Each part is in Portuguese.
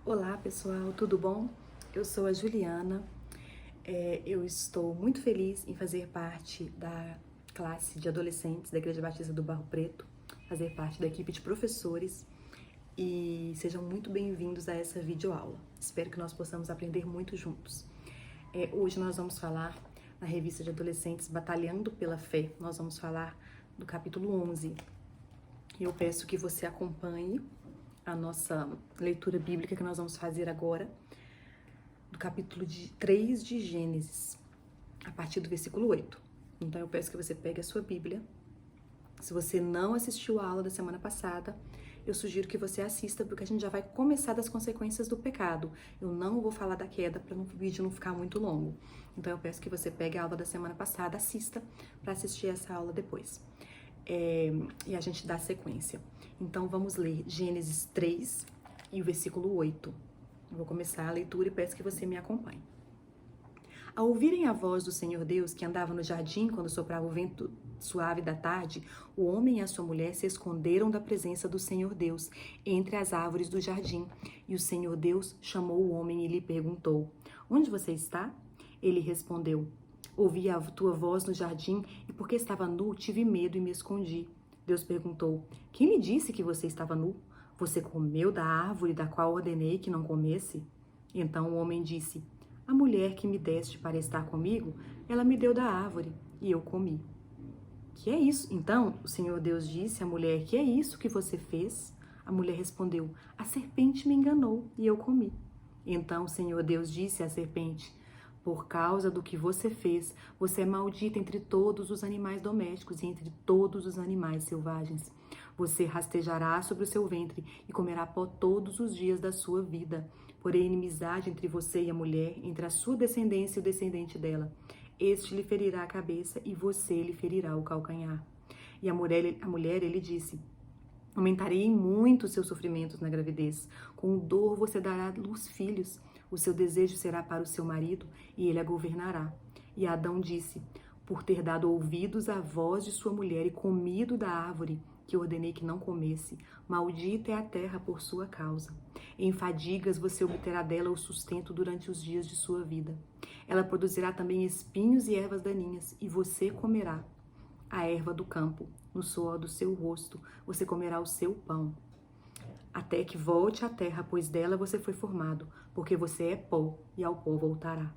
Olá pessoal, tudo bom? Eu sou a Juliana, eu estou muito feliz em fazer parte da classe de adolescentes da Igreja Batista do Barro Preto, fazer parte da equipe de professores e sejam muito bem-vindos a essa videoaula. Espero que nós possamos aprender muito juntos. Hoje nós vamos falar na revista de adolescentes Batalhando pela Fé, nós vamos falar do capítulo 11. Eu peço que você acompanhe a nossa leitura bíblica que nós vamos fazer agora, do capítulo 3 de Gênesis, a partir do versículo 8. Então eu peço que você pegue a sua Bíblia. Se você não assistiu a aula da semana passada, eu sugiro que você assista, porque a gente já vai começar das consequências do pecado. Eu não vou falar da queda para o vídeo não ficar muito longo. Então eu peço que você pegue a aula da semana passada, assista para assistir essa aula depois. E a gente dá sequência. Então vamos ler Gênesis 3 e o versículo 8. Eu vou começar a leitura e peço que você me acompanhe. Ao ouvirem a voz do Senhor Deus, que andava no jardim quando soprava o vento suave da tarde, o homem e a sua mulher se esconderam da presença do Senhor Deus entre as árvores do jardim. E o Senhor Deus chamou o homem e lhe perguntou: Onde você está? Ele respondeu: Ouvi a tua voz no jardim e porque estava nu, tive medo e me escondi. Deus perguntou: Quem lhe disse que você estava nu? Você comeu da árvore da qual ordenei que não comesse? Então o homem disse: A mulher que me deste para estar comigo, ela me deu da árvore e eu comi. Que é isso? Então o Senhor Deus disse à mulher: Que é isso que você fez? A mulher respondeu: A serpente me enganou e eu comi. Então o Senhor Deus disse à serpente: Por causa do que você fez, você é maldita entre todos os animais domésticos e entre todos os animais selvagens. Você rastejará sobre o seu ventre e comerá pó todos os dias da sua vida. Porém, inimizade entre você e a mulher, entre a sua descendência e o descendente dela. Este lhe ferirá a cabeça e você lhe ferirá o calcanhar. E a mulher ele disse: Aumentarei muito os seus sofrimentos na gravidez. Com dor você dará à luz filhos. O seu desejo será para o seu marido e ele a governará. E Adão disse: Por ter dado ouvidos à voz de sua mulher e comido da árvore que ordenei que não comesse, maldita é a terra por sua causa. Em fadigas você obterá dela o sustento durante os dias de sua vida. Ela produzirá também espinhos e ervas daninhas, e você comerá a erva do campo. No suor do seu rosto você comerá o seu pão, até que volte à terra, pois dela você foi formado, porque você é pó, e ao pó voltará.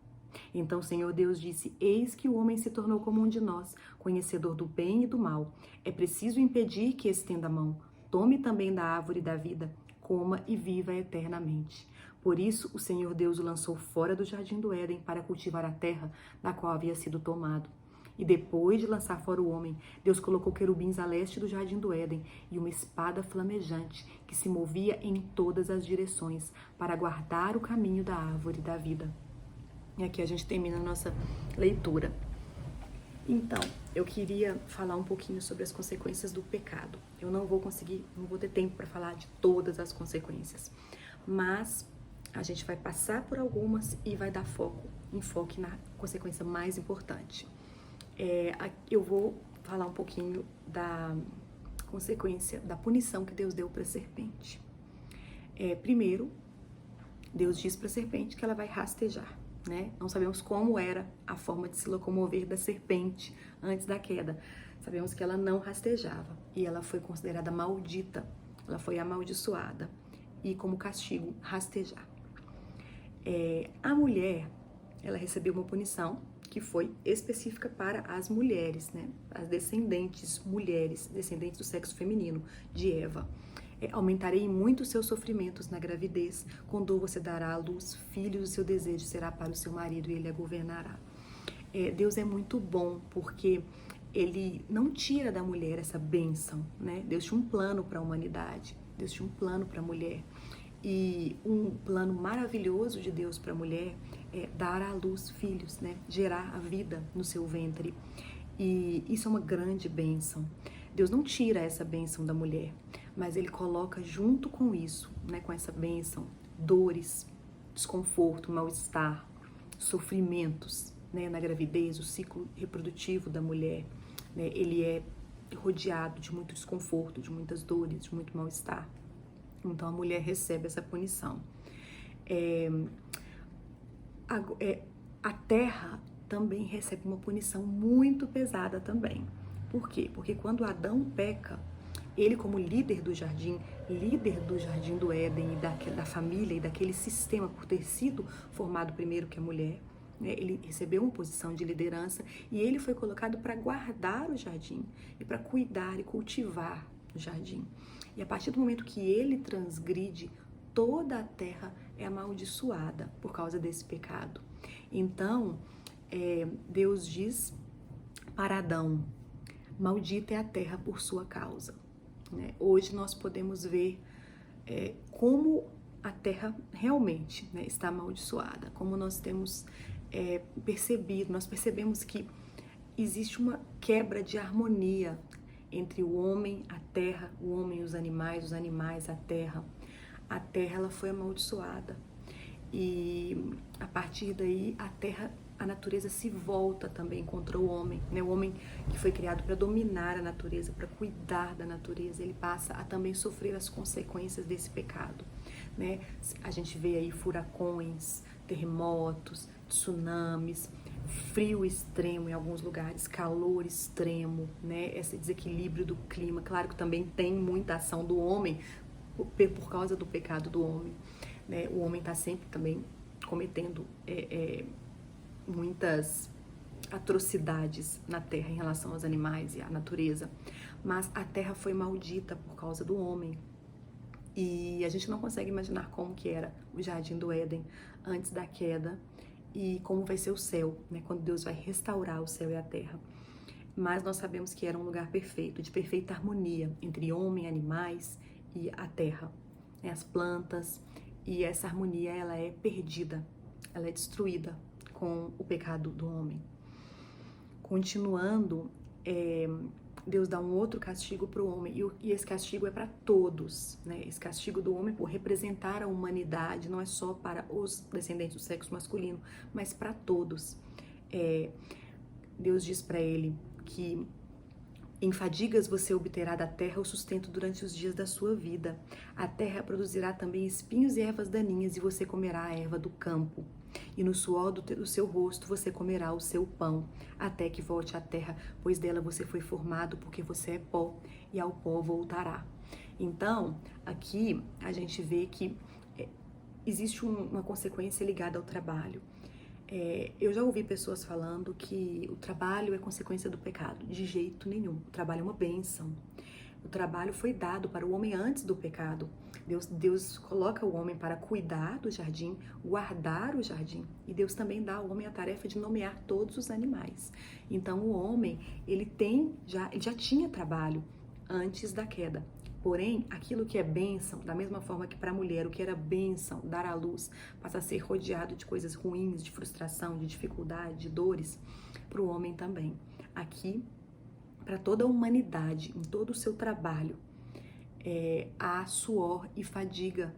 Então o Senhor Deus disse: Eis que o homem se tornou como um de nós, conhecedor do bem e do mal. É preciso impedir que estenda a mão. Tome também da árvore da vida, coma e viva eternamente. Por isso o Senhor Deus o lançou fora do jardim do Éden para cultivar a terra da qual havia sido tomado. E depois de lançar fora o homem, Deus colocou querubins a leste do jardim do Éden e uma espada flamejante que se movia em todas as direções para guardar o caminho da árvore da vida. E aqui a gente termina a nossa leitura. Então, eu queria falar um pouquinho sobre as consequências do pecado. Eu não vou ter tempo para falar de todas as consequências, mas a gente vai passar por algumas e vai dar enfoque na consequência mais importante. Eu vou falar um pouquinho da consequência, da punição que Deus deu para a serpente. Primeiro, Deus diz para a serpente que ela vai rastejar, né? Não sabemos como era a forma de se locomover da serpente antes da queda. Sabemos que ela não rastejava e ela foi considerada maldita, ela foi amaldiçoada e como castigo, rastejar. A mulher, ela recebeu uma punição que foi específica para as mulheres, né? As descendentes mulheres, descendentes do sexo feminino, de Eva. Aumentarei muito os seus sofrimentos na gravidez, com dor você dará à luz filhos, o seu desejo será para o seu marido e ele a governará. Deus é muito bom porque ele não tira da mulher essa bênção, né? Deus tinha um plano para a humanidade, Deus tinha um plano para a mulher. E um plano maravilhoso de Deus para a mulher é dar à luz filhos, né? Gerar a vida no seu ventre. E isso é uma grande bênção. Deus não tira essa bênção da mulher, mas ele coloca junto com isso, né, com essa bênção, dores, desconforto, mal-estar, sofrimentos, né, na gravidez, o ciclo reprodutivo da mulher, né, ele é rodeado de muito desconforto, de muitas dores, de muito mal-estar. Então a mulher recebe essa punição. A terra também recebe uma punição muito pesada também. Por quê? Porque quando Adão peca, ele como líder do jardim do Éden e da família e daquele sistema, por ter sido formado primeiro que a mulher, né, ele recebeu uma posição de liderança e ele foi colocado para guardar o jardim e para cuidar e cultivar o jardim. E a partir do momento que ele transgride, toda a terra é amaldiçoada por causa desse pecado. Então, Deus diz para Adão: maldita é a terra por sua causa. Né? Hoje nós podemos ver como a terra realmente, né, está amaldiçoada, como nós temos percebido, nós percebemos que existe uma quebra de harmonia entre o homem, a terra, o homem e os animais, a terra. A terra ela foi amaldiçoada e a partir daí a natureza se volta também contra o homem, né? O homem que foi criado para dominar a natureza, para cuidar da natureza, ele passa a também sofrer as consequências desse pecado, né? A gente vê aí furacões, terremotos, tsunamis, frio extremo em alguns lugares, calor extremo, né? Esse desequilíbrio do clima. Claro que também tem muita ação do homem por causa do pecado do homem, né? O homem está sempre também cometendo muitas atrocidades na terra em relação aos animais e à natureza, mas a terra foi maldita por causa do homem. E a gente não consegue imaginar como que era o jardim do Éden antes da queda e como vai ser o céu, né, quando Deus vai restaurar o céu e a terra. Mas nós sabemos que era um lugar perfeito, de perfeita harmonia entre homem, animais e a terra, né, as plantas, e essa harmonia ela é perdida, ela é destruída com o pecado do homem. Continuando, Deus dá um outro castigo para o homem, e esse castigo é para todos, né? Esse castigo do homem por representar a humanidade, não é só para os descendentes do sexo masculino, mas para todos. Deus diz para ele que em fadigas você obterá da terra o sustento durante os dias da sua vida. A terra produzirá também espinhos e ervas daninhas, e você comerá a erva do campo. E no suor do seu rosto você comerá o seu pão, até que volte à terra, pois dela você foi formado, porque você é pó, e ao pó voltará. Então, aqui a gente vê que existe uma consequência ligada ao trabalho. Eu já ouvi pessoas falando que o trabalho é consequência do pecado. De jeito nenhum. O trabalho é uma bênção. O trabalho foi dado para o homem antes do pecado. Deus coloca o homem para cuidar do jardim, guardar o jardim. E Deus também dá ao homem a tarefa de nomear todos os animais. Então o homem, ele já tinha trabalho antes da queda. Porém, aquilo que é bênção, da mesma forma que para a mulher o que era bênção, dar à luz, passa a ser rodeado de coisas ruins, de frustração, de dificuldade, de dores, para o homem também. Aqui, para toda a humanidade, em todo o seu trabalho, há suor e fadiga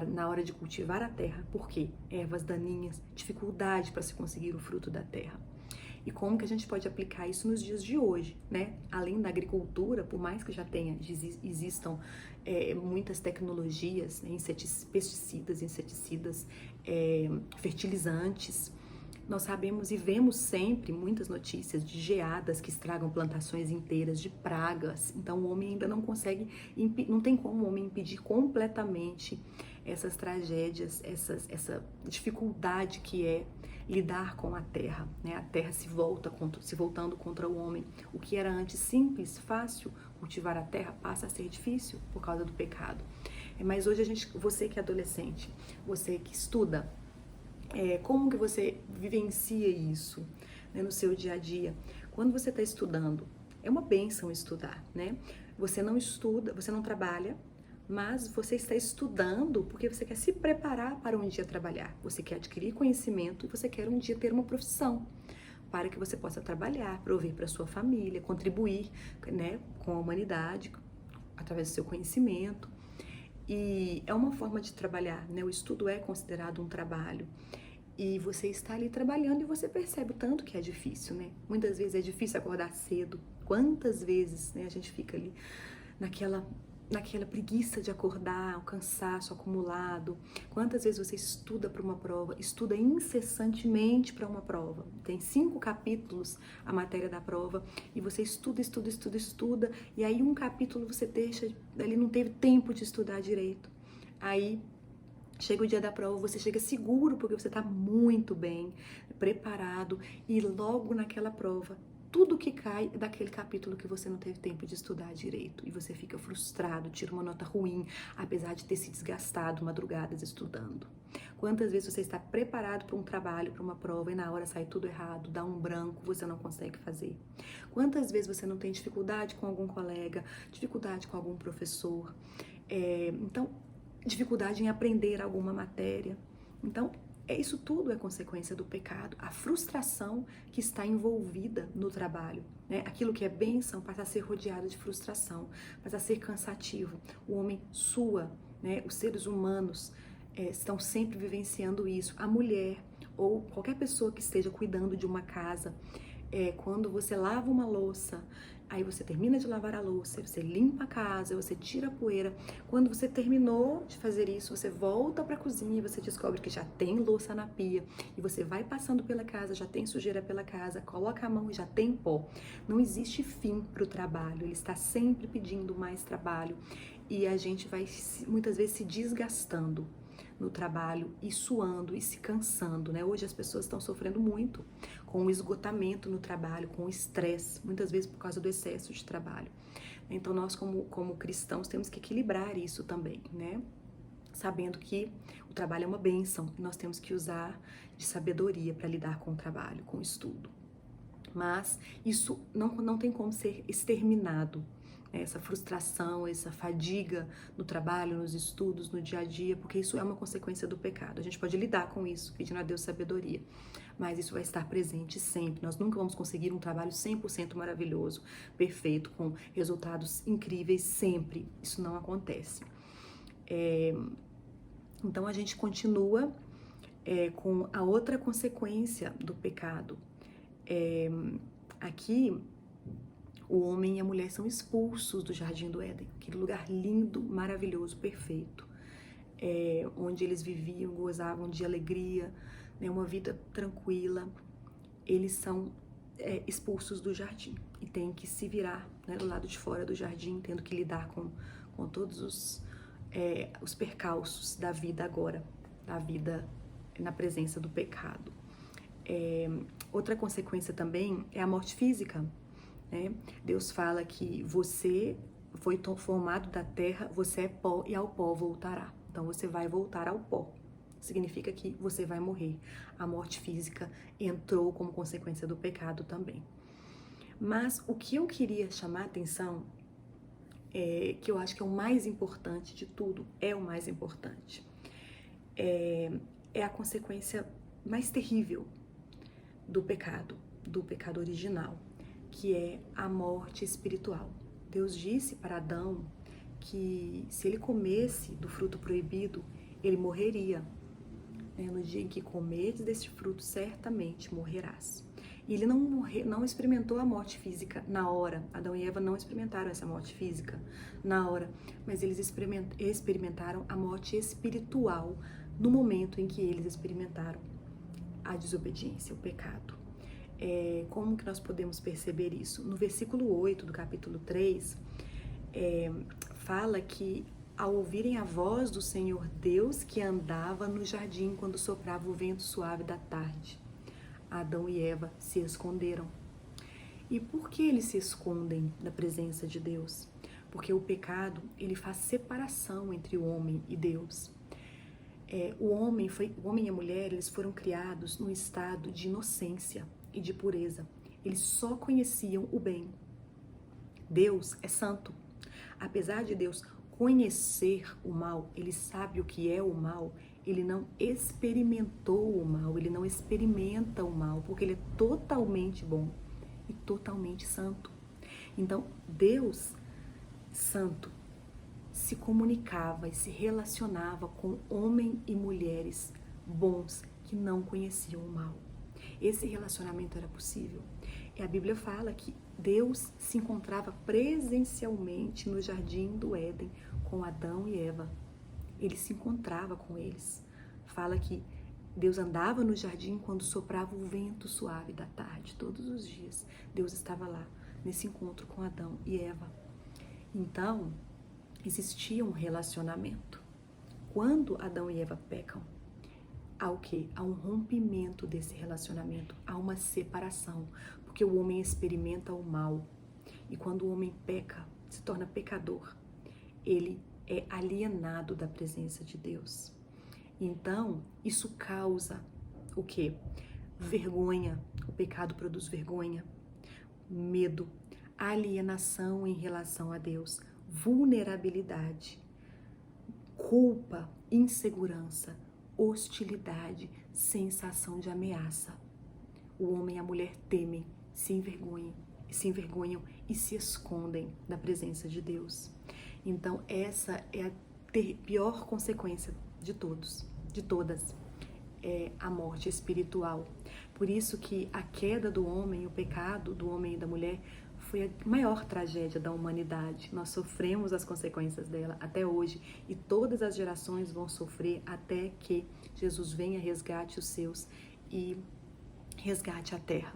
na hora de cultivar a terra. Por quê? Ervas daninhas, dificuldade para se conseguir o fruto da terra. E como que a gente pode aplicar isso nos dias de hoje, né? Além da agricultura, por mais que já existam muitas tecnologias, né? Pesticidas, fertilizantes, nós sabemos e vemos sempre muitas notícias de geadas que estragam plantações inteiras, de pragas. Então o homem ainda não consegue, não tem como o homem impedir completamente essas tragédias, essa dificuldade que é lidar com a terra, né? A terra se voltando contra o homem. O que era antes simples, fácil, cultivar a terra, passa a ser difícil por causa do pecado. Mas hoje você que é adolescente, você que estuda, como que você vivencia isso, né, no seu dia a dia? Quando você está estudando, é uma bênção estudar, né? Você não estuda, você não trabalha, mas você está estudando porque você quer se preparar para um dia trabalhar. Você quer adquirir conhecimento e você quer um dia ter uma profissão para que você possa trabalhar, prover para sua família, contribuir, né, com a humanidade através do seu conhecimento. E é uma forma de trabalhar, né? O estudo é considerado um trabalho. E você está ali trabalhando e você percebe o tanto que é difícil, né? Muitas vezes é difícil acordar cedo. Quantas vezes, né, a gente fica ali naquela preguiça de acordar, o cansaço acumulado. Quantas vezes você estuda para uma prova, estuda incessantemente para uma prova? Tem 5 capítulos a matéria da prova e você estuda, e aí um capítulo você deixa, ali não teve tempo de estudar direito. Aí chega o dia da prova, você chega seguro porque você está muito bem preparado e logo naquela prova tudo que cai é daquele capítulo que você não teve tempo de estudar direito e você fica frustrado, tira uma nota ruim, apesar de ter se desgastado madrugadas estudando. Quantas vezes você está preparado para um trabalho, para uma prova e na hora sai tudo errado, dá um branco, você não consegue fazer? Quantas vezes você não tem dificuldade com algum colega, dificuldade com algum professor? Então, dificuldade em aprender alguma matéria. Então, isso tudo é consequência do pecado, a frustração que está envolvida no trabalho, né? Aquilo que é bênção passa a ser rodeado de frustração, passa a ser cansativo. O homem sua, né? Os seres humanos estão sempre vivenciando isso. A mulher ou qualquer pessoa que esteja cuidando de uma casa, quando você lava uma louça, aí você termina de lavar a louça, você limpa a casa, você tira a poeira. Quando você terminou de fazer isso, você volta para a cozinha e você descobre que já tem louça na pia. E você vai passando pela casa, já tem sujeira pela casa, coloca a mão e já tem pó. Não existe fim para o trabalho, ele está sempre pedindo mais trabalho. E a gente vai muitas vezes se desgastando no trabalho e suando e se cansando, né? Hoje as pessoas estão sofrendo muito com o esgotamento no trabalho, com o estresse, muitas vezes por causa do excesso de trabalho. Então nós como cristãos temos que equilibrar isso também, né? Sabendo que o trabalho é uma bênção e nós temos que usar de sabedoria para lidar com o trabalho, com o estudo. Mas isso não tem como ser exterminado. Essa frustração, essa fadiga no trabalho, nos estudos, no dia a dia, porque isso é uma consequência do pecado. A gente pode lidar com isso, pedindo a Deus sabedoria, mas isso vai estar presente sempre. Nós nunca vamos conseguir um trabalho 100% maravilhoso, perfeito, com resultados incríveis sempre. Isso não acontece. Então a gente continua com a outra consequência do pecado. Aqui, o homem e a mulher são expulsos do Jardim do Éden, aquele lugar lindo, maravilhoso, perfeito, onde eles viviam, gozavam de alegria, né, uma vida tranquila. Eles são expulsos do jardim e têm que se virar, né, do lado de fora do jardim, tendo que lidar com todos os percalços da vida agora, da vida na presença do pecado. Outra consequência também é a morte física. Deus fala que você foi formado da terra, você é pó e ao pó voltará. Então você vai voltar ao pó. Significa que você vai morrer. A morte física entrou como consequência do pecado também. Mas o que eu queria chamar a atenção, que eu acho que é o mais importante de tudo, é o mais importante, é a consequência mais terrível do pecado original, que é a morte espiritual. Deus disse para Adão que se ele comesse do fruto proibido, ele morreria. No dia em que comeres deste fruto, certamente morrerás. E ele não experimentou a morte física na hora. Adão e Eva não experimentaram essa morte física na hora, mas eles experimentaram a morte espiritual no momento em que eles experimentaram a desobediência, o pecado. Como que nós podemos perceber isso? No versículo 8 do capítulo 3, fala que ao ouvirem a voz do Senhor Deus que andava no jardim quando soprava o vento suave da tarde, Adão e Eva se esconderam. E por que eles se escondem da presença de Deus? Porque o pecado, ele faz separação entre o homem e Deus. O homem e a mulher, eles foram criados num estado de inocência e de pureza. Eles só conheciam o bem. Deus é santo. Apesar de Deus conhecer o mal, ele sabe o que é o mal, ele não experimentou o mal, ele não experimenta o mal, porque ele é totalmente bom e totalmente santo. Então, Deus santo se comunicava e se relacionava com homens e mulheres bons que não conheciam o mal. Esse relacionamento era possível. E a Bíblia fala que Deus se encontrava presencialmente no jardim do Éden com Adão e Eva. Ele se encontrava com eles. Fala que Deus andava no jardim quando soprava o vento suave da tarde, todos os dias. Deus estava lá, nesse encontro com Adão e Eva. Então, existia um relacionamento. Quando Adão e Eva pecam, há o quê? Há um rompimento desse relacionamento, há uma separação, porque o homem experimenta o mal. E quando o homem peca, se torna pecador, ele é alienado da presença de Deus. Então, isso causa o quê? Vergonha. O pecado produz vergonha, medo, alienação em relação a Deus, vulnerabilidade, culpa, insegurança, hostilidade, sensação de ameaça. O homem e a mulher temem, se envergonham e se escondem da presença de Deus. Então, essa é a pior consequência de todas, é a morte espiritual. Por isso que a queda do homem, o pecado do homem e da mulher, foi a maior tragédia da humanidade. Nós sofremos as consequências dela até hoje e todas as gerações vão sofrer até que Jesus venha, resgate os seus e resgate a terra.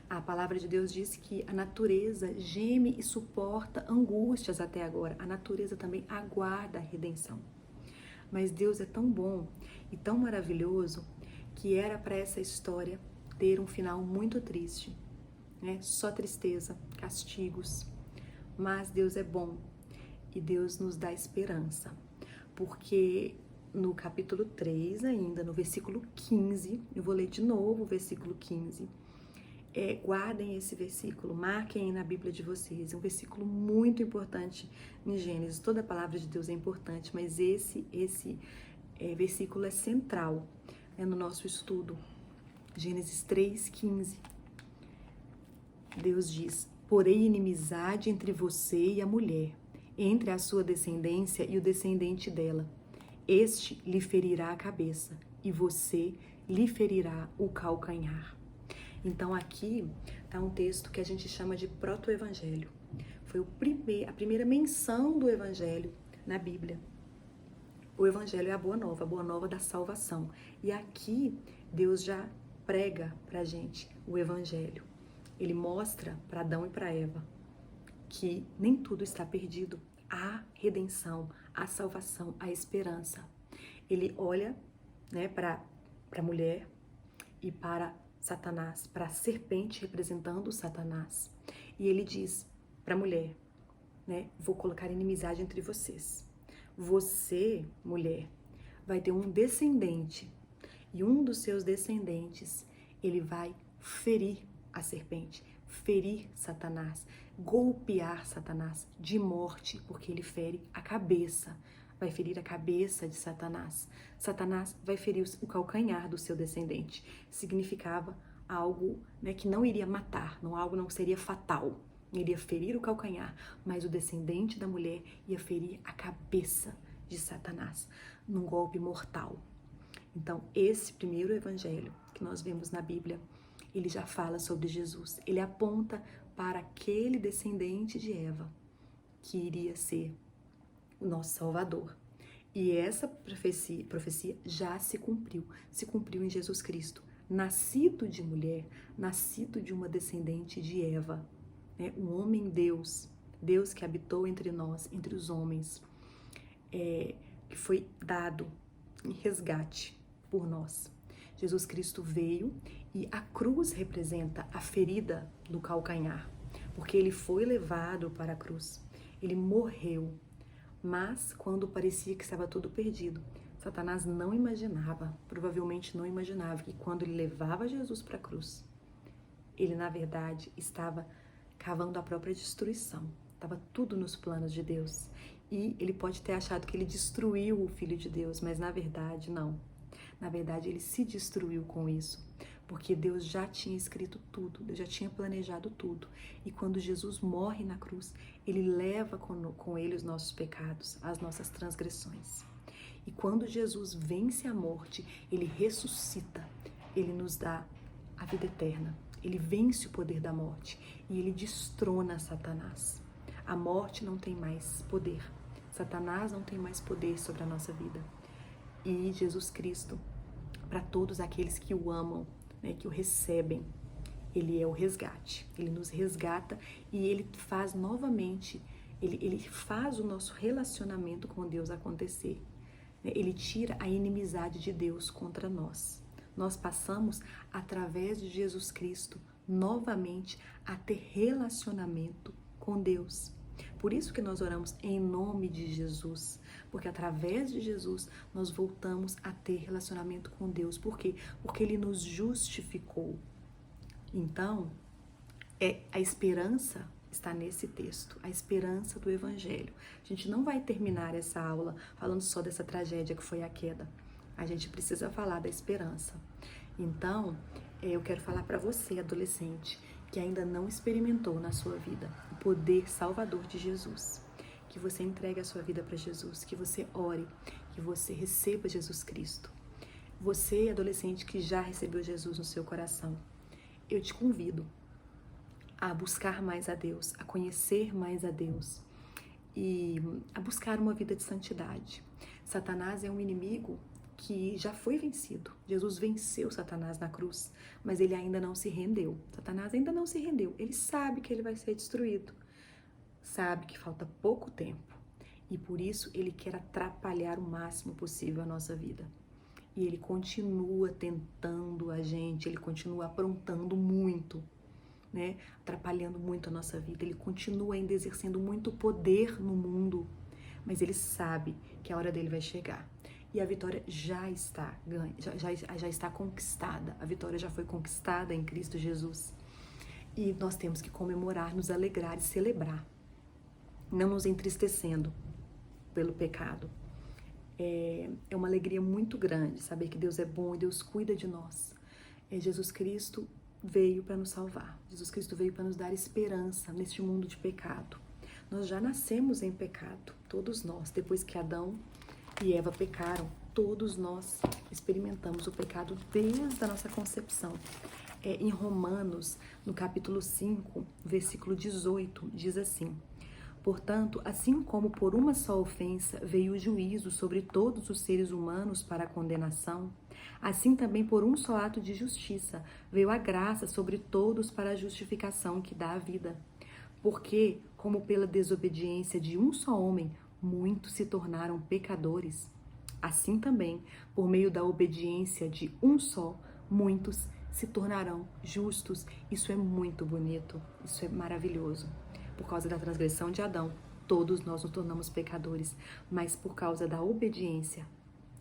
A palavra de Deus diz que a natureza geme e suporta angústias até agora. A natureza também aguarda a redenção. Mas Deus é tão bom e tão maravilhoso que era para essa história ter um final muito triste, né? Só tristeza, castigos. Mas Deus é bom e Deus nos dá esperança. Porque no capítulo 3 ainda, no versículo 15, eu vou ler de novo o versículo 15, guardem esse versículo, marquem aí na Bíblia de vocês, é um versículo muito importante em Gênesis. Toda a palavra de Deus é importante, mas esse versículo é central, né, no nosso estudo. Gênesis 3:15. Deus diz: porém inimizade entre você e a mulher, entre a sua descendência e o descendente dela. Este lhe ferirá a cabeça e você lhe ferirá o calcanhar. Então aqui está um texto que a gente chama de proto-evangelho. Foi a primeira menção do evangelho na Bíblia. O evangelho é a boa nova da salvação. E aqui Deus já prega pra gente o evangelho. Ele mostra para Adão e para Eva que nem tudo está perdido. Há redenção, há salvação, há esperança. Ele olha, né, para a mulher e para Satanás, para a serpente representando Satanás. E ele diz para a mulher, né, vou colocar inimizade entre vocês. Você, mulher, vai ter um descendente e um dos seus descendentes, ele vai ferir a serpente, ferir Satanás, golpear Satanás de morte, porque ele fere a cabeça, vai ferir a cabeça de Satanás. Satanás vai ferir o calcanhar do seu descendente. Significava algo, né, que não iria matar, algo não seria fatal, iria ferir o calcanhar, mas o descendente da mulher ia ferir a cabeça de Satanás, num golpe mortal. Então, esse primeiro evangelho que nós vemos na Bíblia, ele já fala sobre Jesus. Ele aponta para aquele descendente de Eva que iria ser o nosso Salvador. E essa profecia já se cumpriu em Jesus Cristo, nascido de mulher, nascido de uma descendente de Eva, né? Um homem Deus que habitou entre nós, entre os homens, que foi dado em resgate por nós. Jesus Cristo veio e a cruz representa a ferida do calcanhar, porque ele foi levado para a cruz, ele morreu. Mas quando parecia que estava tudo perdido, Satanás não imaginava, provavelmente não imaginava que quando ele levava Jesus para a cruz, ele na verdade estava cavando a própria destruição. Estava tudo nos planos de Deus. E ele pode ter achado que ele destruiu o Filho de Deus, mas na verdade não. Na verdade ele se destruiu com isso, porque Deus já tinha escrito tudo, Deus já tinha planejado tudo. E quando Jesus morre na cruz, ele leva com ele os nossos pecados, as nossas transgressões. E quando Jesus vence a morte, ele ressuscita, ele nos dá a vida eterna. Ele vence o poder da morte e ele destrona Satanás. A morte não tem mais poder. Satanás não tem mais poder sobre a nossa vida. E Jesus Cristo, para todos aqueles que o amam, né, que o recebem, ele é o resgate. Ele nos resgata e ele faz novamente, ele faz o nosso relacionamento com Deus acontecer. Ele tira a inimizade de Deus contra nós. Nós passamos, através de Jesus Cristo, novamente a ter relacionamento com Deus. Por isso que nós oramos em nome de Jesus, porque através de Jesus nós voltamos a ter relacionamento com Deus. Por quê? Porque Ele nos justificou. Então, a esperança está nesse texto, a esperança do Evangelho. A gente não vai terminar essa aula falando só dessa tragédia que foi a queda. A gente precisa falar da esperança. Então, eu quero falar para você, adolescente, que ainda não experimentou na sua vida o poder salvador de Jesus. Que você entregue a sua vida para Jesus, que você ore, que você receba Jesus Cristo. Você, adolescente, que já recebeu Jesus no seu coração, eu te convido a buscar mais a Deus, a conhecer mais a Deus e a buscar uma vida de santidade. Satanás é um inimigo que já foi vencido. Jesus venceu Satanás na cruz, mas ele ainda não se rendeu. Satanás ainda não se rendeu. Ele sabe que ele vai ser destruído, sabe que falta pouco tempo e por isso ele quer atrapalhar o máximo possível a nossa vida. E ele continua tentando a gente, ele continua aprontando muito, né? Atrapalhando muito a nossa vida. Ele continua ainda exercendo muito poder no mundo, mas ele sabe que a hora dele vai chegar. E a vitória já está ganha, já está conquistada. A vitória já foi conquistada em Cristo Jesus. E nós temos que comemorar, nos alegrar e celebrar, não nos entristecendo pelo pecado. É uma alegria muito grande saber que Deus é bom e Deus cuida de nós. Jesus Cristo veio para nos salvar. Jesus Cristo veio para nos dar esperança neste mundo de pecado. Nós já nascemos em pecado, todos nós. Depois que Adão e Eva pecaram, todos nós experimentamos o pecado desde a nossa concepção. Em Romanos, no capítulo 5, versículo 18, diz assim: portanto, assim como por uma só ofensa veio o juízo sobre todos os seres humanos para a condenação, assim também por um só ato de justiça veio a graça sobre todos para a justificação que dá a vida. Porque, como pela desobediência de um só homem, muitos se tornaram pecadores, assim também, por meio da obediência de um só, muitos se tornarão justos. Isso é muito bonito, isso é maravilhoso. Por causa da transgressão de Adão, todos nós nos tornamos pecadores, mas por causa da obediência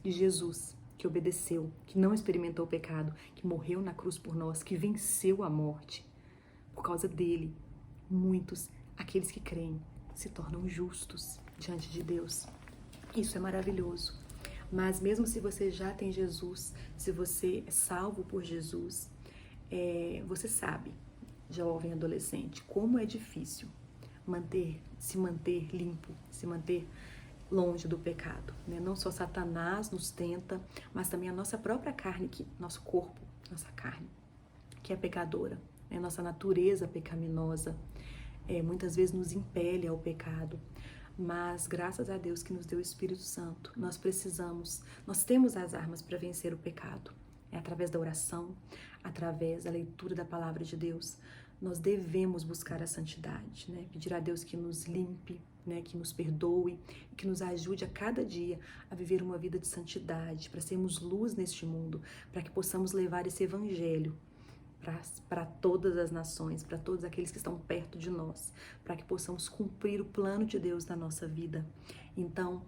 de Jesus, que obedeceu, que não experimentou o pecado, que morreu na cruz por nós, que venceu a morte, por causa dele, muitos, aqueles que creem, se tornam justos diante de Deus. Isso é maravilhoso. Mas mesmo se você já tem Jesus, se você é salvo por Jesus, você sabe, jovem adolescente, como é difícil se manter limpo, se manter longe do pecado, né? Não só Satanás nos tenta, mas também a nossa própria carne, nosso corpo, nossa carne, que é pecadora, né? Nossa natureza pecaminosa, muitas vezes nos impele ao pecado. Mas graças a Deus que nos deu o Espírito Santo, nós temos as armas para vencer o pecado. É através da oração, através da leitura da palavra de Deus. Nós devemos buscar a santidade, né? Pedir a Deus que nos limpe, né? Que nos perdoe, que nos ajude a cada dia a viver uma vida de santidade, para sermos luz neste mundo, para que possamos levar esse evangelho para todas as nações, para todos aqueles que estão perto de nós, para que possamos cumprir o plano de Deus na nossa vida. Então,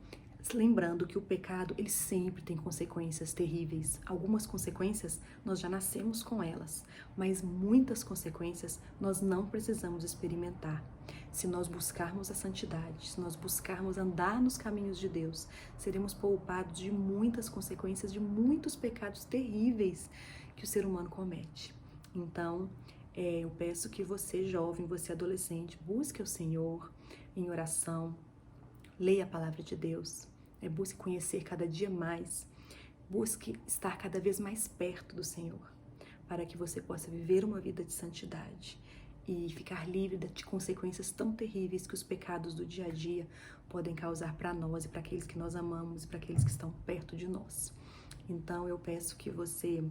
lembrando que o pecado, ele sempre tem consequências terríveis. Algumas consequências nós já nascemos com elas, mas muitas consequências nós não precisamos experimentar. Se nós buscarmos a santidade, se nós buscarmos andar nos caminhos de Deus, seremos poupados de muitas consequências, de muitos pecados terríveis que o ser humano comete. Então, eu peço que você, jovem, você adolescente, busque o Senhor em oração, leia a palavra de Deus, busque conhecer cada dia mais, busque estar cada vez mais perto do Senhor, para que você possa viver uma vida de santidade e ficar livre de consequências tão terríveis que os pecados do dia a dia podem causar para nós e para aqueles que nós amamos e para aqueles que estão perto de nós. Então eu peço que você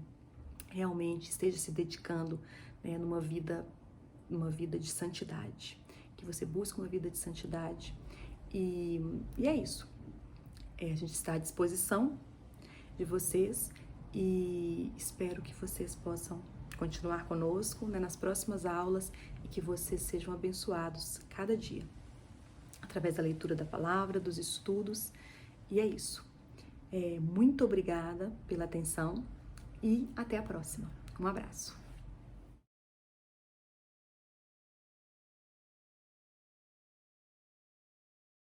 realmente esteja se dedicando, né, numa vida de santidade, que você busque uma vida de santidade e é isso. A gente está à disposição de vocês e espero que vocês possam continuar conosco, né, nas próximas aulas e que vocês sejam abençoados cada dia, através da leitura da palavra, dos estudos, e é isso. Muito obrigada pela atenção e até a próxima. Um abraço.